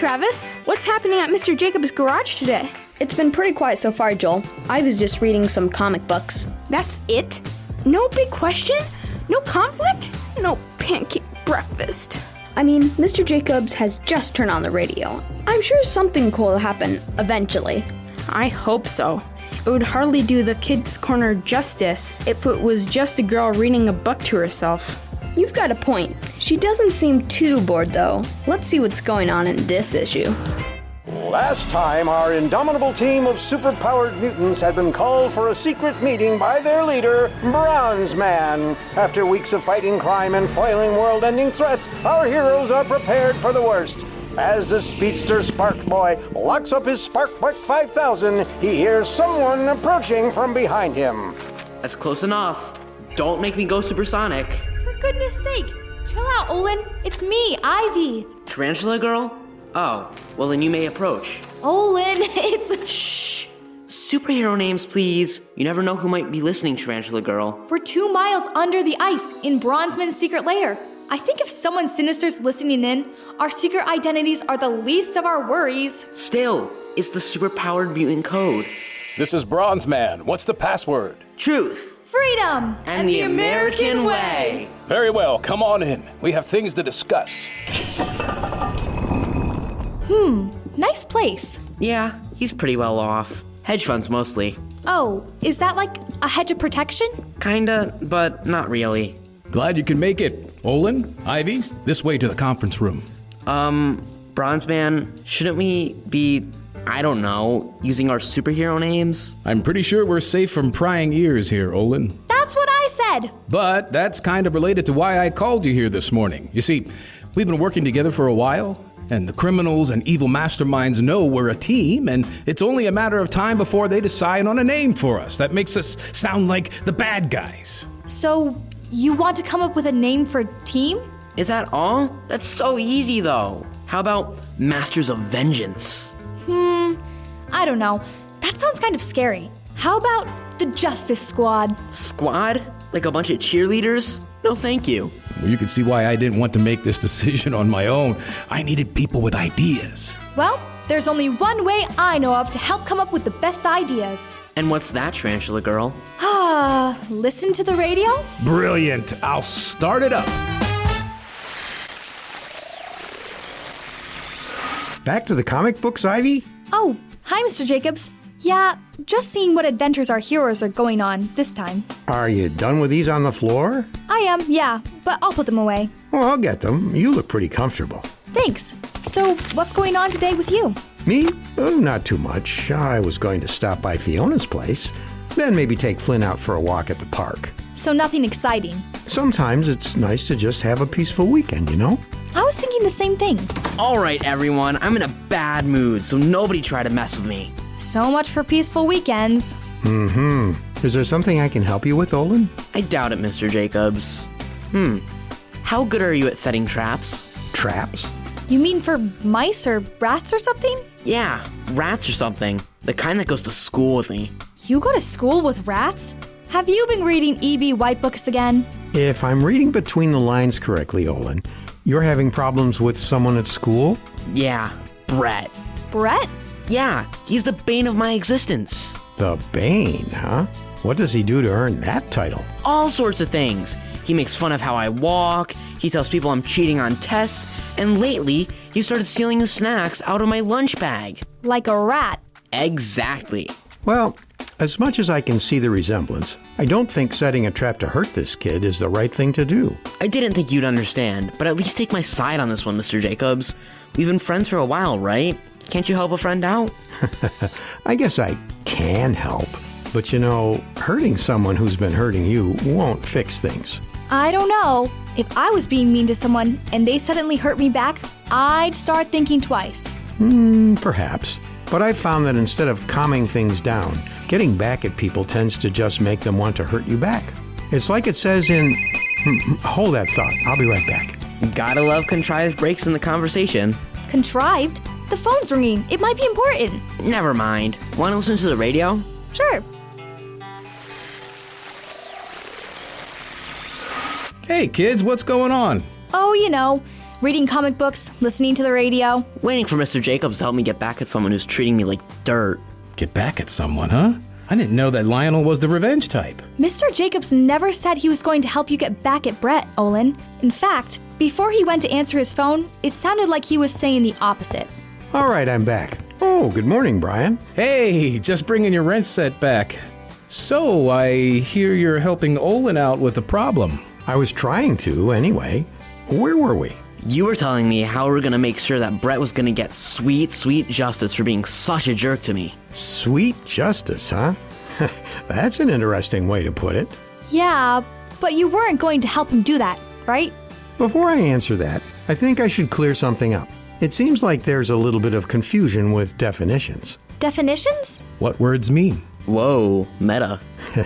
Travis. What's happening at Mr. Jacobs' garage today? It's been pretty quiet so far, Joel. I was just reading some comic books. That's it? No big question? No conflict? No pancake breakfast? I mean, Mr. Jacobs has just turned on the radio. I'm sure something cool will happen eventually. I hope so. It would hardly do the Kids' Corner justice if it was just a girl reading a book to herself. You've got a point. She doesn't seem too bored, though. Let's see what's going on in this issue. Last time, our indomitable team of superpowered mutants had been called for a secret meeting by their leader, Bronze Man. After weeks of fighting crime and foiling world-ending threats, our heroes are prepared for the worst. As the speedster Spark Boy locks up his Spark Buck 5000, he hears someone approaching from behind him. That's close enough. Don't make me go supersonic. For goodness sake, chill out, Olin. It's me, Ivy. Tarantula girl? Oh, well then you may approach. Olin, it's... Shh! Superhero names, please. You never know who might be listening, Tarantula girl. We're 2 miles under the ice in Bronzeman's secret lair. I think if someone sinister's listening in, our secret identities are the least of our worries. Still, it's the superpowered mutant code. This is Bronze Man. What's the password? Truth. Freedom! And the American way. Very well, come on in. We have things to discuss. Nice place. Yeah, he's pretty well off. Hedge funds mostly. Oh, is that like a hedge of protection? Kinda, but not really. Glad you can make it. Olin, Ivy, this way to the conference room. Bronze Man, shouldn't we be, I don't know, using our superhero names? I'm pretty sure we're safe from prying ears here, Olin. That's what I said. But that's kind of related to why I called you here this morning. You see, we've been working together for a while, and the criminals and evil masterminds know we're a team, and it's only a matter of time before they decide on a name for us that makes us sound like the bad guys. So, you want to come up with a name for team? Is that all? That's so easy though. How about Masters of Vengeance? I don't know. That sounds kind of scary. How about the Justice Squad? Squad? Like a bunch of cheerleaders? No thank you. Well, you can see why I didn't want to make this decision on my own. I needed people with ideas. Well, there's only one way I know of to help come up with the best ideas. And what's that, Tarantula girl? Listen to the radio? Brilliant. I'll start it up. Back to the comic books, Ivy? Oh, hi, Mr. Jacobs. Yeah, just seeing what adventures our heroes are going on this time. Are you done with these on the floor? I am, yeah, but I'll put them away. Well, I'll get them. You look pretty comfortable. Thanks. So, what's going on today with you? Me? Oh, not too much. I was going to stop by Fiona's place, then maybe take Flynn out for a walk at the park. So nothing exciting. Sometimes it's nice to just have a peaceful weekend, you know? I was thinking the same thing. All right, everyone, I'm in a bad mood, so nobody try to mess with me. So much for peaceful weekends. Is there something I can help you with, Olin? I doubt it, Mr. Jacobs. How good are you at setting traps? Traps? You mean for mice or rats or something? Yeah, rats or something. The kind that goes to school with me. You go to school with rats? Have you been reading E.B. White books again? If I'm reading between the lines correctly, Olin, you're having problems with someone at school? Yeah, Brett. Brett? Yeah, he's the bane of my existence. The Bane, huh? What does he do to earn that title? All sorts of things. He makes fun of how I walk, he tells people I'm cheating on tests, and lately, he started stealing the snacks out of my lunch bag. Like a rat. Exactly. Well, as much as I can see the resemblance, I don't think setting a trap to hurt this kid is the right thing to do. I didn't think you'd understand, but at least take my side on this one, Mr. Jacobs. We've been friends for a while, right? Can't you help a friend out? I guess I can help. But you know, hurting someone who's been hurting you won't fix things. I don't know. If I was being mean to someone and they suddenly hurt me back, I'd start thinking twice. Perhaps. But I've found that instead of calming things down, getting back at people tends to just make them want to hurt you back. It's like it says in... hold that thought. I'll be right back. Gotta love contrived breaks in the conversation. Contrived? The phone's ringing. It might be important. Never mind. Want to listen to the radio? Sure. Hey, kids, what's going on? Oh, you know, reading comic books, listening to the radio. Waiting for Mr. Jacobs to help me get back at someone who's treating me like dirt. Get back at someone, huh? I didn't know that Lionel was the revenge type. Mr. Jacobs never said he was going to help you get back at Brett, Olin. In fact, before he went to answer his phone, it sounded like he was saying the opposite. All right, I'm back. Oh, good morning, Brian. Hey, just bringing your wrench set back. So, I hear you're helping Olin out with a problem. I was trying to, anyway. Where were we? You were telling me how we're gonna make sure that Brett was gonna get sweet, sweet justice for being such a jerk to me. Sweet justice, huh? That's an interesting way to put it. Yeah, but you weren't going to help him do that, right? Before I answer that, I think I should clear something up. It seems like there's a little bit of confusion with definitions. Definitions? What words mean? Whoa, meta.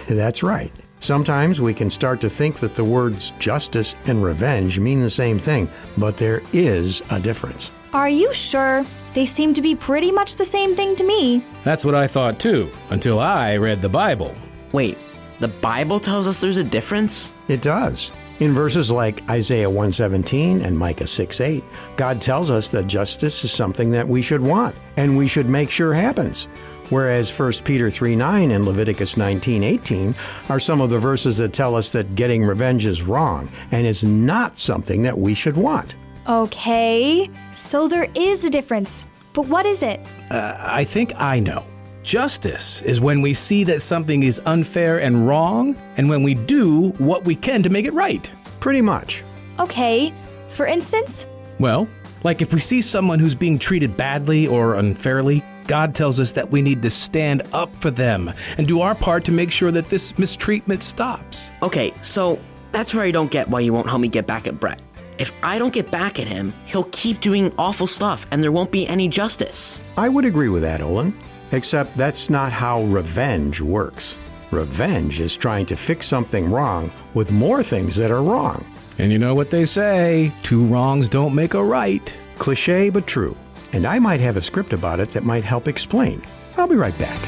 That's right. Sometimes we can start to think that the words justice and revenge mean the same thing, but there is a difference. Are you sure? They seem to be pretty much the same thing to me. That's what I thought too, until I read the Bible. Wait, the Bible tells us there's a difference? It does. In verses like Isaiah 1:17 and Micah 6:8, God tells us that justice is something that we should want and we should make sure happens. Whereas 1 Peter 3:9 and Leviticus 19:18 are some of the verses that tell us that getting revenge is wrong and is not something that we should want. Okay, so there is a difference. But what is it? I think I know. Justice is when we see that something is unfair and wrong, and when we do what we can to make it right. Pretty much. Okay, for instance? Well, like if we see someone who's being treated badly or unfairly, God tells us that we need to stand up for them and do our part to make sure that this mistreatment stops. Okay, so that's where I don't get why you won't help me get back at Brett. If I don't get back at him, he'll keep doing awful stuff and there won't be any justice. I would agree with that, Olin. Except that's not how revenge works. Revenge is trying to fix something wrong with more things that are wrong. And you know what they say, two wrongs don't make a right. Cliché, but true. And I might have a script about it that might help explain. I'll be right back.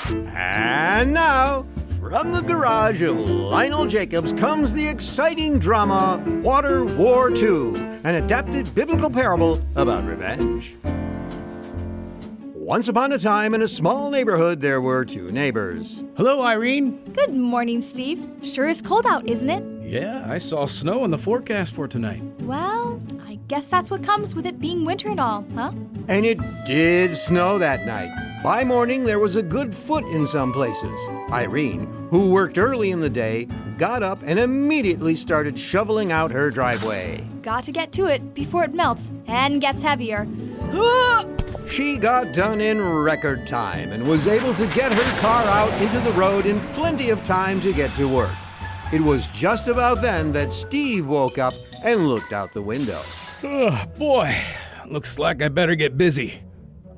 And now, from the garage of Lionel Jacobs comes the exciting drama, Water War II, an adapted biblical parable about revenge. Once upon a time, in a small neighborhood, there were two neighbors. Hello, Irene. Good morning, Steve. Sure is cold out, isn't it? Yeah, I saw snow in the forecast for tonight. Well, I guess that's what comes with it being winter and all, huh? And it did snow that night. By morning, there was a good foot in some places. Irene, who worked early in the day, got up and immediately started shoveling out her driveway. Got to get to it before it melts and gets heavier. She got done in record time and was able to get her car out into the road in plenty of time to get to work. It was just about then that Steve woke up and looked out the window. Oh, boy, looks like I better get busy.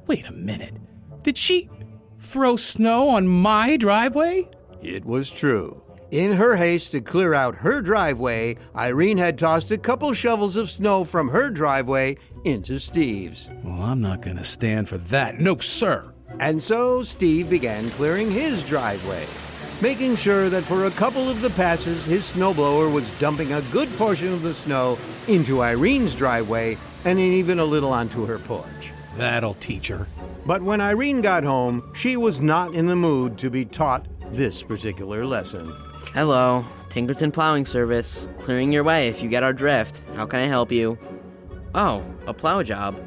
Wait a minute. Did she throw snow on my driveway? It was true. In her haste to clear out her driveway, Irene had tossed a couple shovels of snow from her driveway into Steve's. Well, I'm not going to stand for that. No, sir. And so Steve began clearing his driveway, making sure that for a couple of the passes, his snowblower was dumping a good portion of the snow into Irene's driveway and even a little onto her porch. That'll teach her. But when Irene got home, she was not in the mood to be taught this particular lesson. Hello, Tinkerton Plowing Service. Clearing your way if you get our drift. How can I help you? Oh, a plow job.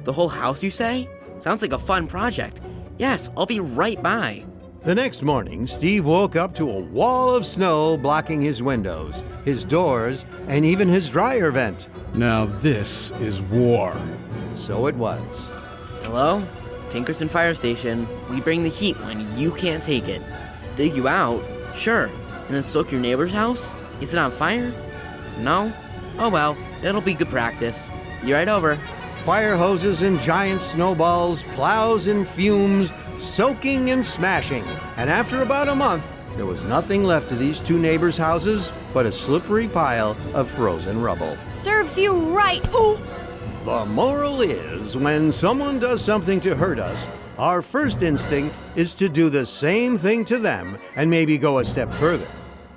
The whole house, you say? Sounds like a fun project. Yes, I'll be right by. The next morning, Steve woke up to a wall of snow blocking his windows, his doors, and even his dryer vent. Now this is war. So it was. Hello? Tinkerton Fire Station. We bring the heat when you can't take it. Dig you out? Sure. And then soak your neighbor's house? Is it on fire? No? Oh well, it'll be good practice. Be right over. Fire hoses and giant snowballs, plows and fumes, soaking and smashing. And after about a month, there was nothing left of these two neighbors' houses but a slippery pile of frozen rubble. Serves you right. Ooh. The moral is, when someone does something to hurt us, our first instinct is to do the same thing to them and maybe go a step further.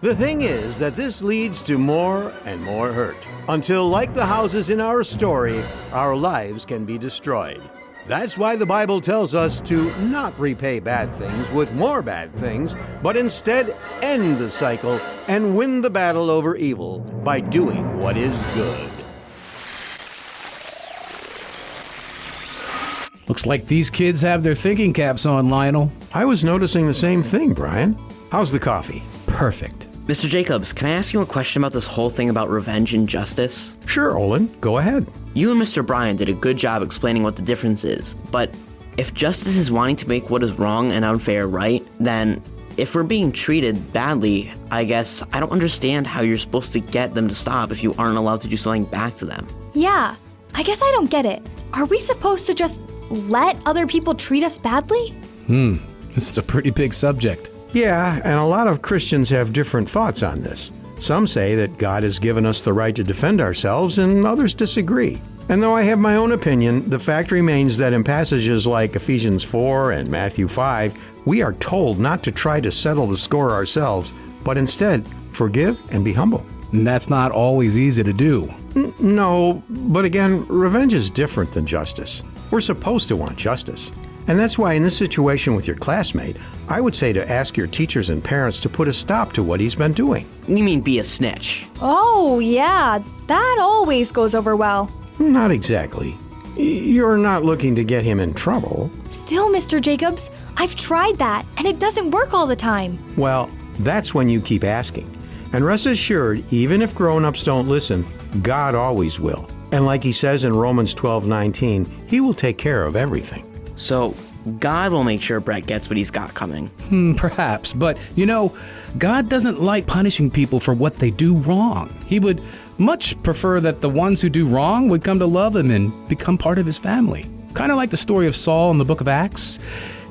The thing is that this leads to more and more hurt, until, like the houses in our story, our lives can be destroyed. That's why the Bible tells us to not repay bad things with more bad things, but instead end the cycle and win the battle over evil by doing what is good. Looks like these kids have their thinking caps on, Lionel. I was noticing the same thing, Brian. How's the coffee? Perfect. Mr. Jacobs, can I ask you a question about this whole thing about revenge and justice? Sure, Olin. Go ahead. You and Mr. Bryan did a good job explaining what the difference is, but if justice is wanting to make what is wrong and unfair right, then if we're being treated badly, I guess I don't understand how you're supposed to get them to stop if you aren't allowed to do something back to them. Yeah, I guess I don't get it. Are we supposed to just let other people treat us badly? This is a pretty big subject. Yeah, and a lot of Christians have different thoughts on this. Some say that God has given us the right to defend ourselves, and others disagree. And though I have my own opinion, the fact remains that in passages like Ephesians 4 and Matthew 5, we are told not to try to settle the score ourselves, but instead forgive and be humble. And that's not always easy to do. No, but again, revenge is different than justice. We're supposed to want justice. And that's why in this situation with your classmate, I would say to ask your teachers and parents to put a stop to what he's been doing. You mean be a snitch? Oh, yeah, that always goes over well. Not exactly. You're not looking to get him in trouble. Still, Mr. Jacobs, I've tried that, and it doesn't work all the time. Well, that's when you keep asking. And rest assured, even if grown-ups don't listen, God always will. And like he says in Romans 12:19, he will take care of everything. So, God will make sure Brett gets what he's got coming. Perhaps, but God doesn't like punishing people for what they do wrong. He would much prefer that the ones who do wrong would come to love him and become part of his family. Kind of like the story of Saul in the book of Acts.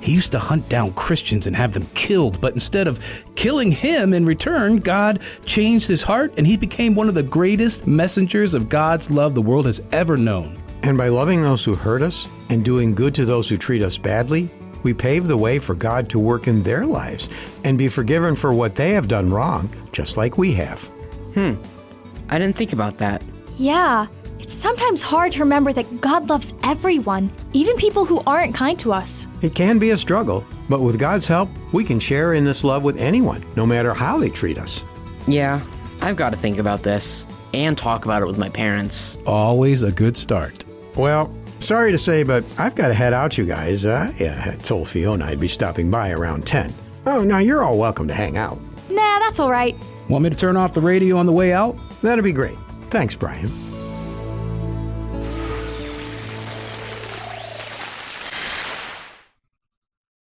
He used to hunt down Christians and have them killed, but instead of killing him in return, God changed his heart and he became one of the greatest messengers of God's love the world has ever known. And by loving those who hurt us and doing good to those who treat us badly, we pave the way for God to work in their lives and be forgiven for what they have done wrong, just like we have. I didn't think about that. Yeah, it's sometimes hard to remember that God loves everyone, even people who aren't kind to us. It can be a struggle, but with God's help, we can share in this love with anyone, no matter how they treat us. Yeah, I've got to think about this and talk about it with my parents. Always a good start. Well, sorry to say, but I've got to head out, you guys. I told Fiona I'd be stopping by around 10. Oh, now you're all welcome to hang out. Nah, that's all right. Want me to turn off the radio on the way out? That'd be great. Thanks, Brian.